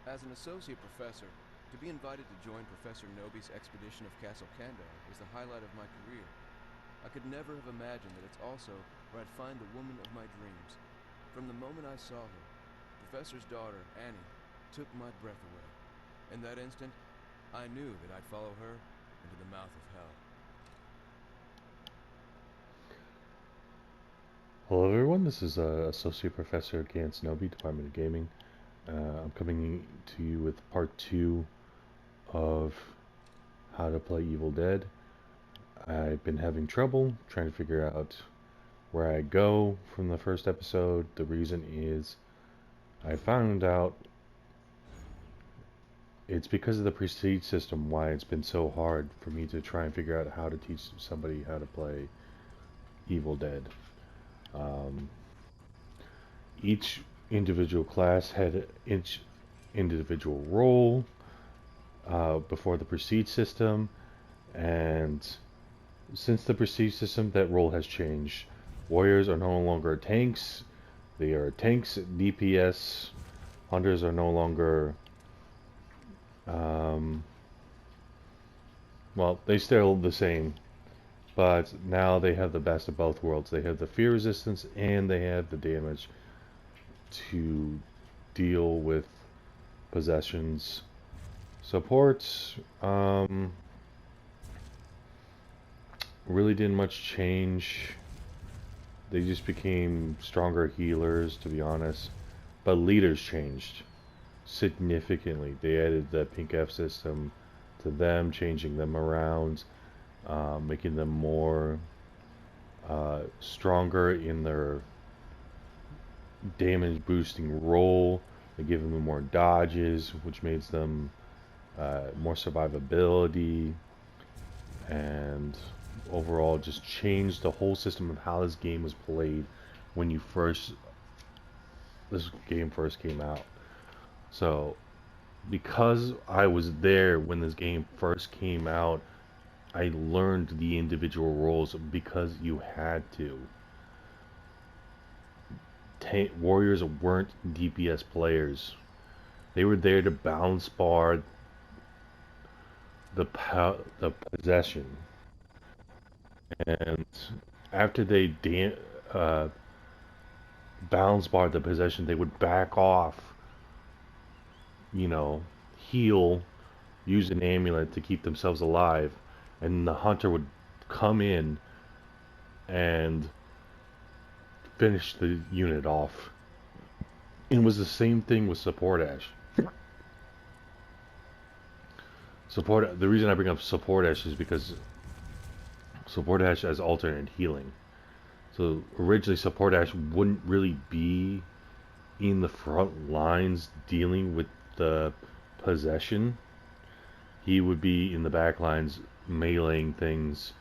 As an associate professor, to be invited to join Professor Knowby's expedition of Castle Kandar was the highlight of my career. I could never have imagined that it's also where I'd find the woman of my dreams. From the moment I saw her, the professor's daughter, Annie, took my breath away. In that instant, I knew that I'd follow her into the mouth of hell. Hello everyone, this is Associate Professor Gantz, Knowby, Department of Gaming. I'm coming to you with part 2 of how to play Evil Dead. I've been having trouble trying to figure out where I go from the first episode. The reason is I found out it's because of the prestige system why it's been so hard for me to try and figure out how to teach somebody how to play Evil Dead. Um, each individual class had each individual role before the prestige system, and since the prestige system, that role has changed. Warriors are no longer tanks; they are tanks, DPS. Hunters are no longer. Um, well, they still the same, but now they have the best of both worlds. They have the fear resistance and they have the damage to deal with possessions. Supports really didn't much change. They just became stronger healers, to be honest. But leaders changed significantly. They added the pink F system to them, changing them around, making them more stronger in their damage boosting role. They give them more dodges, which makes them more survivability, and overall just changed the whole system of how this game was played when this game first came out. So because I was there when this game first came out, I learned the individual roles because you had to. Warriors weren't DPS players. They were there to balance bar the possession, and after they balance bar the possession, they would back off, you know, heal, use an amulet to keep themselves alive, and the hunter would come in and finish the unit off. And it was the same thing with support Ash. Support. The reason I bring up support Ash is because support Ash has alternate healing. So originally, support Ash wouldn't really be in the front lines dealing with the possession. He would be in the back lines meleeing things,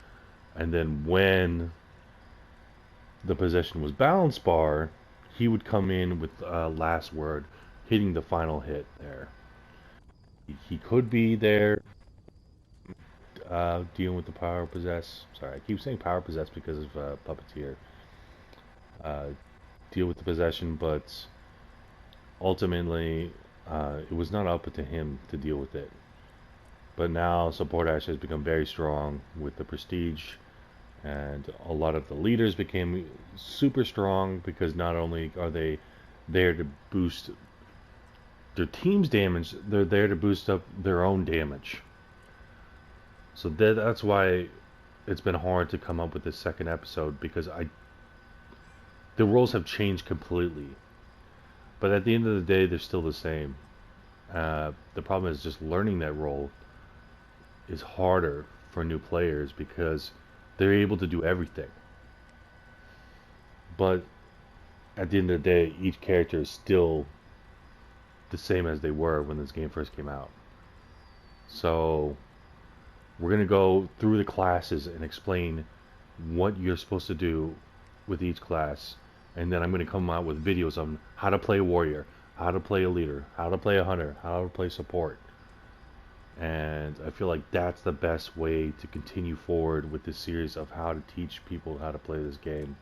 and then when the possession was balance bar, he would come in with last word, hitting the final hit there. He could be there dealing with the power possess. Sorry, I keep saying power possess because of puppeteer. Uh, deal with the possession, but ultimately it was not up to him to deal with it. But now support Ash has become very strong with the prestige, and a lot of the leaders became super strong because not only are they there to boost their team's damage, they're there to boost up their own damage. So that's why it's been hard to come up with this second episode, because the roles have changed completely. But at the end of the day, they're still the same. The problem is just learning that role is harder for new players because they're able to do everything. But at the end of the day, each character is still the same as they were when this game first came out. So we're going to go through the classes and explain what you're supposed to do with each class. And then I'm going to come out with videos on how to play a warrior, how to play a leader, how to play a hunter, how to play support. And I feel like that's the best way to continue forward with this series of how to teach people how to play this game.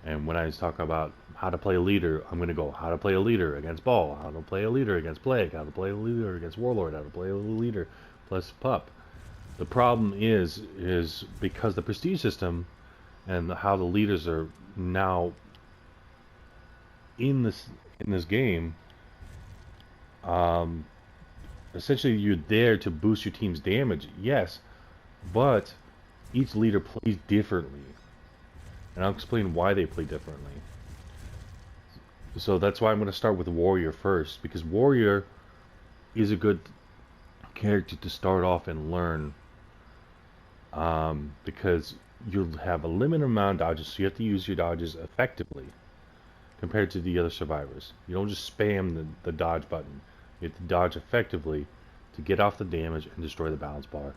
And when I talk about how to play a leader, I'm going to go how to play a leader against Ball, how to play a leader against Plague, how to play a leader against Warlord, how to play a leader plus Pup. The problem is because the prestige system and how the leaders are now in this game, um, essentially you're there to boost your team's damage, yes, but each leader plays differently, and I'll explain why they play differently. So that's why I'm going to start with Warrior first, because Warrior is a good character to start off and learn, because you'll have a limited amount of dodges, so you have to use your dodges effectively compared to the other survivors. You don't just spam the dodge button. You have to dodge effectively to get off the damage and destroy the balance bar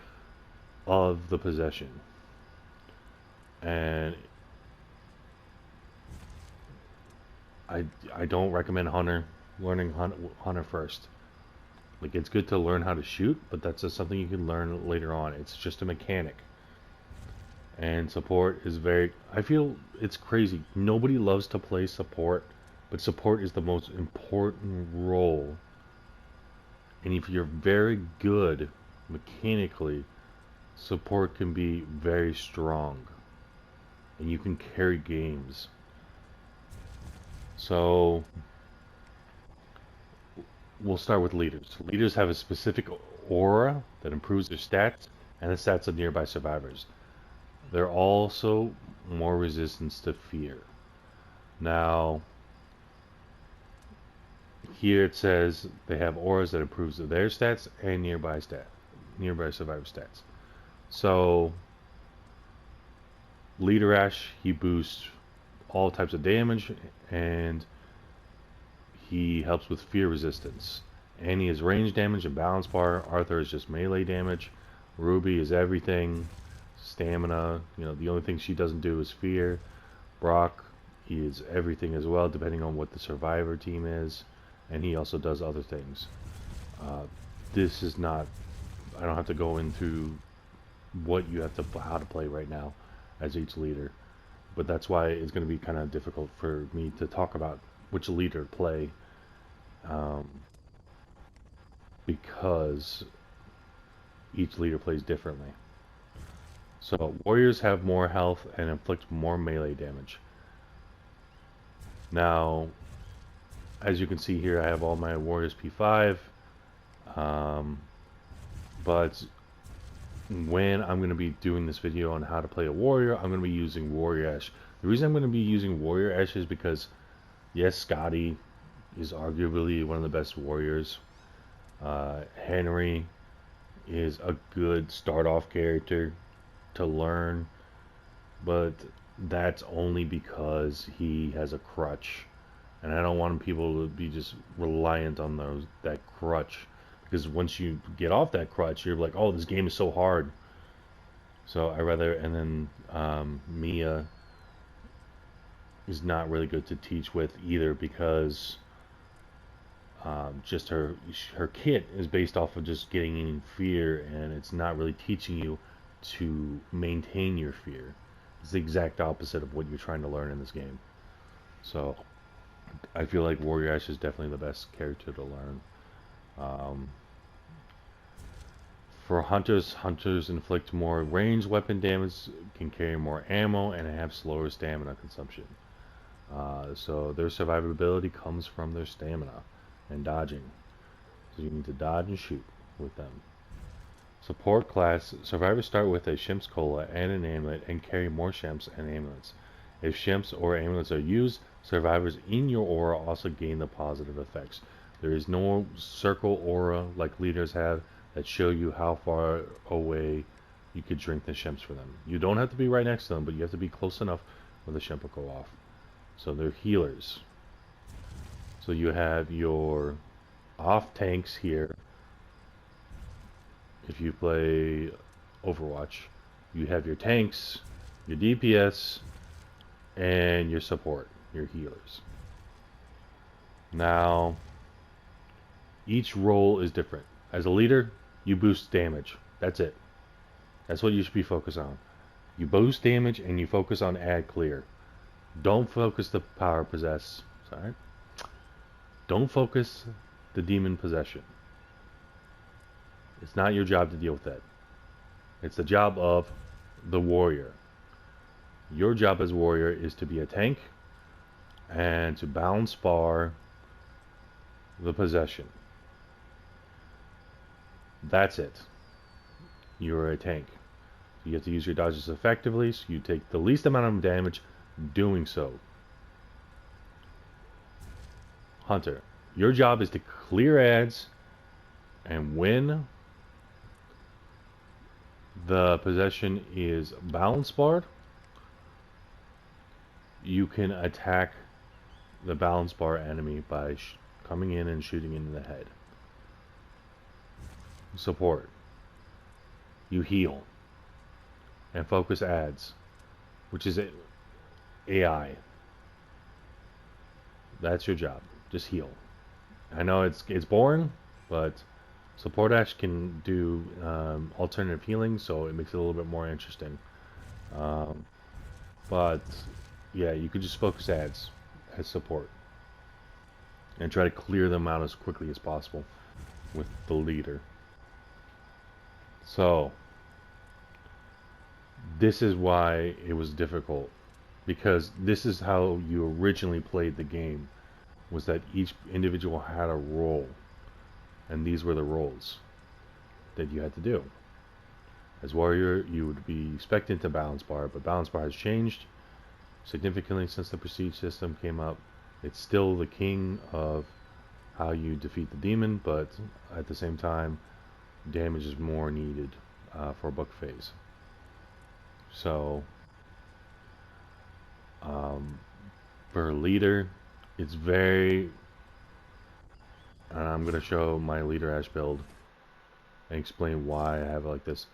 of the possession. And I don't recommend learning Hunter first. Like, it's good to learn how to shoot, but that's just something you can learn later on. It's just a mechanic. And support is I feel it's crazy. Nobody loves to play support, but support is the most important role. And if you're very good mechanically, support can be very strong. And you can carry games. So we'll start with leaders. Leaders have a specific aura that improves their stats and the stats of nearby survivors. They're also more resistant to fear. Now, here it says they have auras that improves their stats and nearby survivor stats. So, Leader Ash, he boosts all types of damage, and he helps with fear resistance. Annie is range damage and balance bar. Arthur is just melee damage. Ruby is everything. Stamina, the only thing she doesn't do is fear. Brock is everything as well, depending on what the survivor team is, and he also does other things. This is not, I don't have to go into how to play right now as each leader, but that's why it's going to be kind of difficult for me to talk about which leader to play, because each leader plays differently. So warriors have more health and inflict more melee damage. Now, as you can see here, I have all my warriors P5, but when I'm going to be doing this video on how to play a warrior, I'm going to be using Warrior Ash. The reason I'm going to be using Warrior Ash is because, yes, Scotty is arguably one of the best warriors. Henry is a good start-off character to learn, but that's only because he has a crutch, and I don't want people to be just reliant on that crutch, because once you get off that crutch, you're like, oh, this game is so hard. So and then Mia is not really good to teach with either, because just her kit is based off of just getting in fear, and it's not really teaching you to maintain your fear. It's the exact opposite of what you're trying to learn in this game. So I feel like Warrior Ash is definitely the best character to learn. For hunters inflict more ranged weapon damage, can carry more ammo, and have slower stamina consumption. So their survivability comes from their stamina and dodging. So you need to dodge and shoot with them. Support class, survivors start with a Shimp's Cola and an amulet and carry more Shimps and amulets. If Shimps or amulets are used, survivors in your aura also gain the positive effects. There is no circle aura like leaders have that show you how far away you could drink the Shimps for them. You don't have to be right next to them, but you have to be close enough where the Shimp will go off. So they're healers. So you have your off tanks here. If you play Overwatch, you have your tanks, your DPS, and your support, your healers. Now, each role is different. As a leader, you boost damage. That's it. That's what you should be focused on. You boost damage and you focus on add clear. Don't focus the power possess. Sorry. Don't focus the demon possession. It's not your job to deal with that. It's the job of the warrior. Your job as warrior is to be a tank and to balance bar the possession. That's it. You're a tank. You have to use your dodges effectively, so you take the least amount of damage doing so. Hunter, your job is to clear ads, and when the possession is balance barred, you can attack the balance bar enemy by coming in and shooting in the head. Support. You heal and focus ads, which is AI. That's your job. Just heal. I know it's boring, but support Ash can do alternative healing, so it makes it a little bit more interesting. But yeah, you could just focus ads as support and try to clear them out as quickly as possible with the leader. So this is why it was difficult, because this is how you originally played the game, was that each individual had a role, and these were the roles that you had to do. As warrior, you would be expected to balance bar, but balance bar has changed significantly since the prestige system came up. It's still the king of how you defeat the demon, but at the same time, damage is more needed for book phase. So, for a leader, it's very, and I'm going to show my leader Ash build and explain why I have it like this.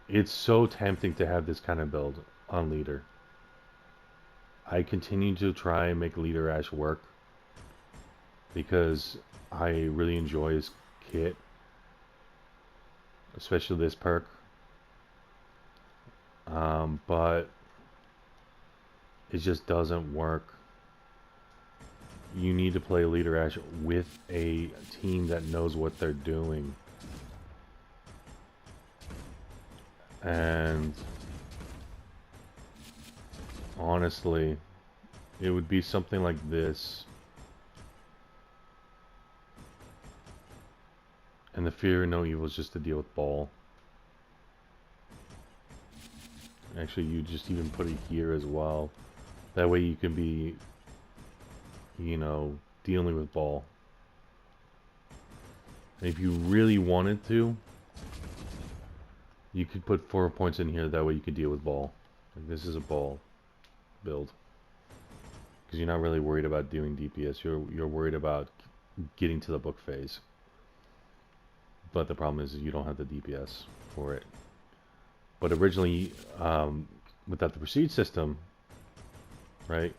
It's so tempting to have this kind of build on leader. I continue to try and make leader Ash work because I really enjoy his kit, especially this perk. But it just doesn't work. You need to play leader Ash with a team that knows what they're doing. And honestly, it would be something like this. And the fear of no evil is just to deal with ball. Actually, you just even put it here as well. That way you can be, you know, dealing with ball. And if you really wanted to, you could put 4 points in here. That way you could deal with ball. Like, this is a ball build. Because you're not really worried about doing DPS. You're worried about getting to the book phase. But the problem is you don't have the DPS for it. But originally, without the prestige system, right,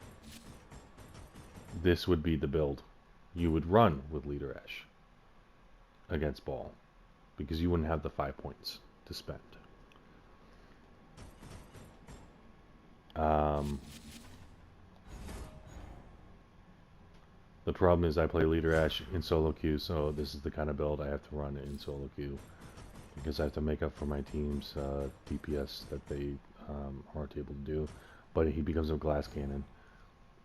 this would be the build. You would run with leader Ash against ball, because you wouldn't have the 5 points to spend. The problem is I play leader Ash in solo queue, so this is the kind of build I have to run in solo queue, because I have to make up for my team's DPS that they aren't able to do. But he becomes a glass cannon.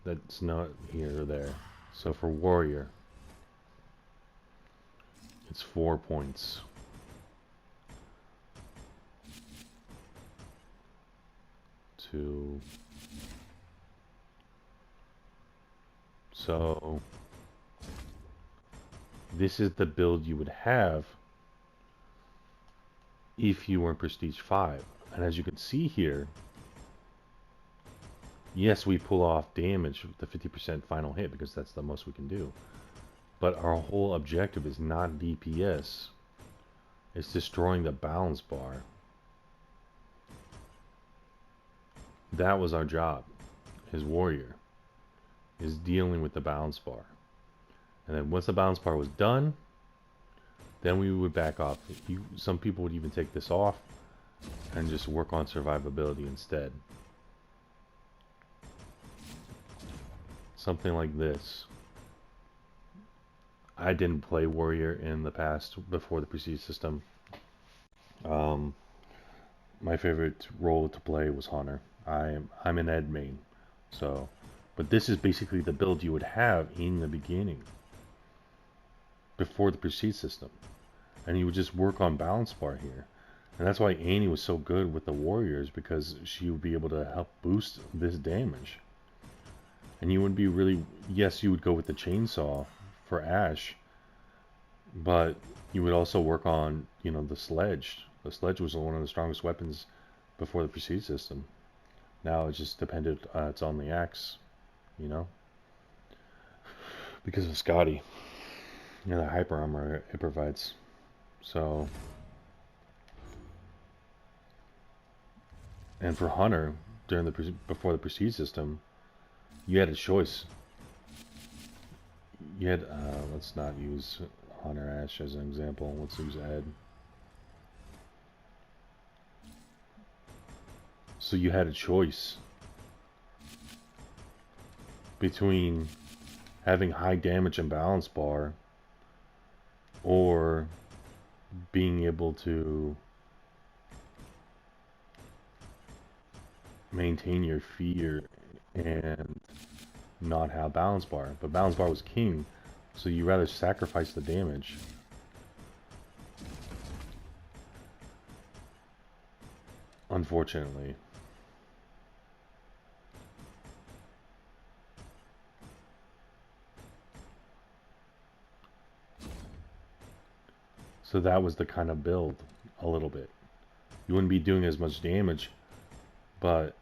That's not here or there. So for warrior, it's 4 points. So this is the build you would have if you were in Prestige 5. And as you can see here, yes, we pull off damage with the 50% final hit because that's the most we can do. But our whole objective is not DPS. It's destroying the balance bar. That was our job as warrior, is dealing with the balance bar. And then once the balance bar was done, then we would back off. Some people would even take this off and just work on survivability instead. something like this. I didn't play warrior in the past before the prestige system. Um, my favorite role to play was hunter. I'm an Ed main, so. But this is basically the build you would have in the beginning, before the prestige system, and you would just work on balance bar here. And that's why Annie was so good with the warriors, because she would be able to help boost this damage. And you would be really, yes, you would go with the chainsaw for Ash, but you would also work on, you know, the sledge. The sledge was one of the strongest weapons before the prestige system. Now it just depended, it's on the axe, you know, because of Scotty, you know, the hyper armor it provides. So, and for Hunter, during the before the prestige system, you had a choice. You had, let's not use Hunter Ash as an example. Let's use Ed. So you had a choice between having high damage and balance bar, or being able to maintain your fear and not have balance bar. But balance bar was king, so you rather sacrifice the damage. Unfortunately. So that was the kind of build, a little bit. You wouldn't be doing as much damage, but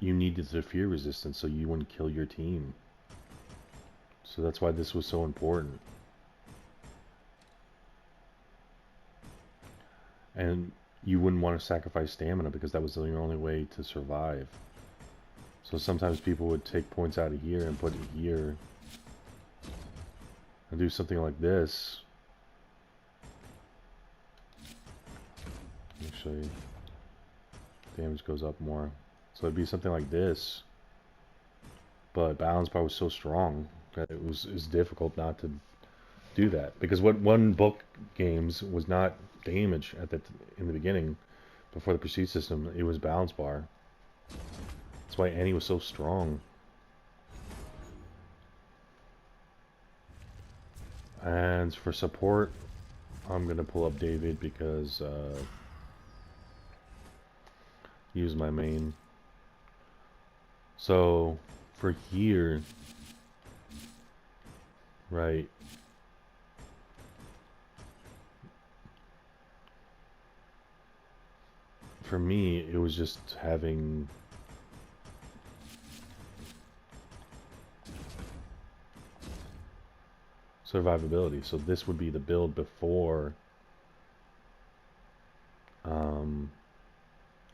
you needed the fear resistance so you wouldn't kill your team. So that's why this was so important. And you wouldn't want to sacrifice stamina, because that was the only way to survive. So sometimes people would take points out of here and put it here, and do something like this. Actually, damage goes up more. So it'd be something like this. But balance bar was so strong that it was difficult not to do that. Because what one book games was not damage in the beginning, before the prestige system, it was balance bar. That's why Annie was so strong. And for support, I'm gonna pull up David, because use my main. So for here, right, for me it was just having survivability. So this would be the build before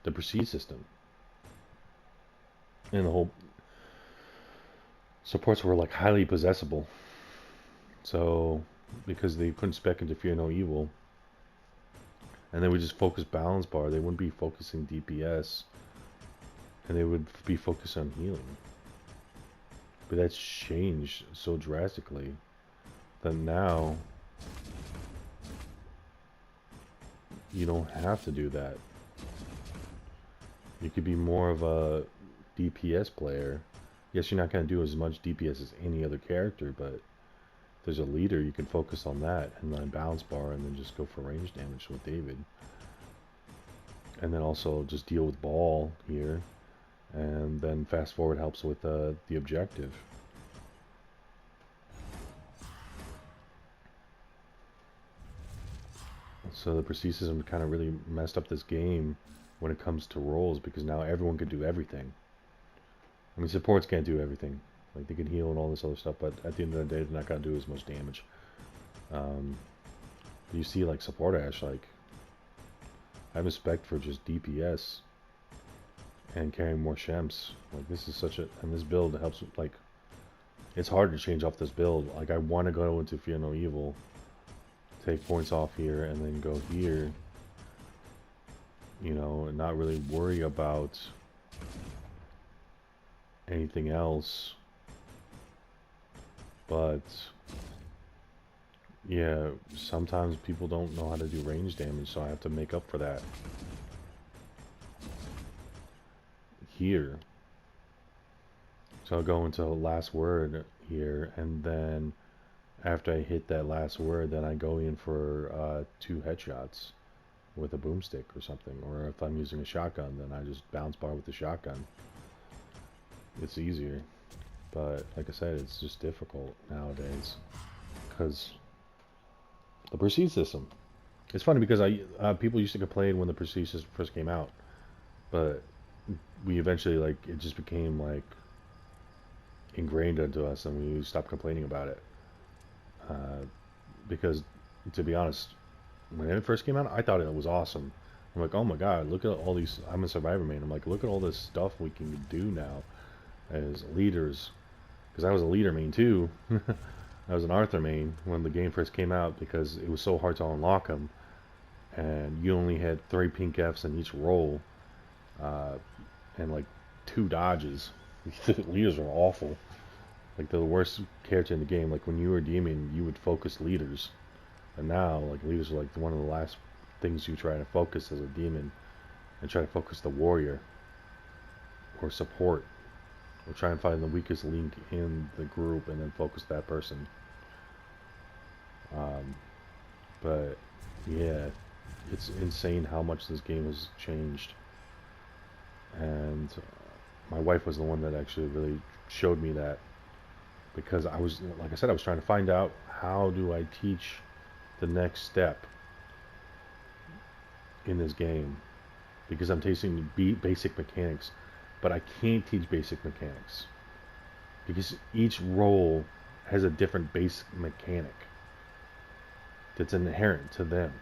the prestige system, and the whole supports were like highly possessable. So because they couldn't spec into Fear No Evil, and they would just focus balance bar, they wouldn't be focusing DPS, and they would be focused on healing. But that's changed so drastically that now you don't have to do that. You could be more of a DPS player. Yes, you're not going to do as much DPS as any other character, but if there's a leader, you can focus on that, and then balance bar, and then just go for range damage with David. And then also just deal with ball here, and then fast forward helps with the objective. So the prestige system kind of really messed up this game when it comes to roles, because now everyone can do everything. I mean, supports can't do everything. Like, they can heal and all this other stuff, but at the end of the day, they're not going to do as much damage. You see, like, support Ash, like, I have respect for just DPS and carrying more Shems. Like, this is such a, and this build helps, like, it's hard to change off this build. Like, I want to go into Fear No Evil, take points off here, and then go here, you know, and not really worry about anything else. But yeah, sometimes people don't know how to do range damage, so I have to make up for that here. So I'll go into the last word here, and then after I hit that last word, then I go in for 2 headshots with a boomstick or something. Or if I'm using a shotgun, then I just bounce bar with the shotgun. It's easier. But like I said, it's just difficult nowadays because the Prestige system. It's funny because people used to complain when the Prestige system first came out, but we eventually, like, it just became like ingrained into us, and we stopped complaining about it. Because, to be honest, when it first came out, I thought it was awesome. I'm like, oh my god, look at all these. I'm a survivor main. I'm like, look at all this stuff we can do now as leaders. Because I was a leader main too. I was an Arthur main when the game first came out because it was so hard to unlock them, and you only had 3 pink Fs in each roll, and like 2 dodges. Leaders are awful. Like, they're the worst character in the game. Like, when you were a demon, you would focus leaders, and now, like, leaders are like one of the last things you try to focus as a demon, and try to focus the warrior or support. Or try and find the weakest link in the group and then focus that person. But yeah, it's insane how much this game has changed. And my wife was the one that actually really showed me that. Because I was, like I said, I was trying to find out how do I teach the next step in this game. Because I'm teaching basic mechanics. But I can't teach basic mechanics because each role has a different basic mechanic that's inherent to them.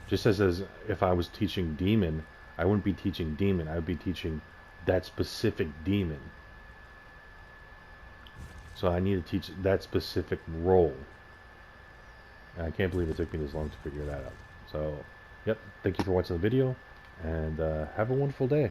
Just as if I was teaching demon, I wouldn't be teaching demon, I would be teaching that specific demon. So I need to teach that specific role. And I can't believe it took me this long to figure that out. So, yep, thank you for watching the video, and have a wonderful day.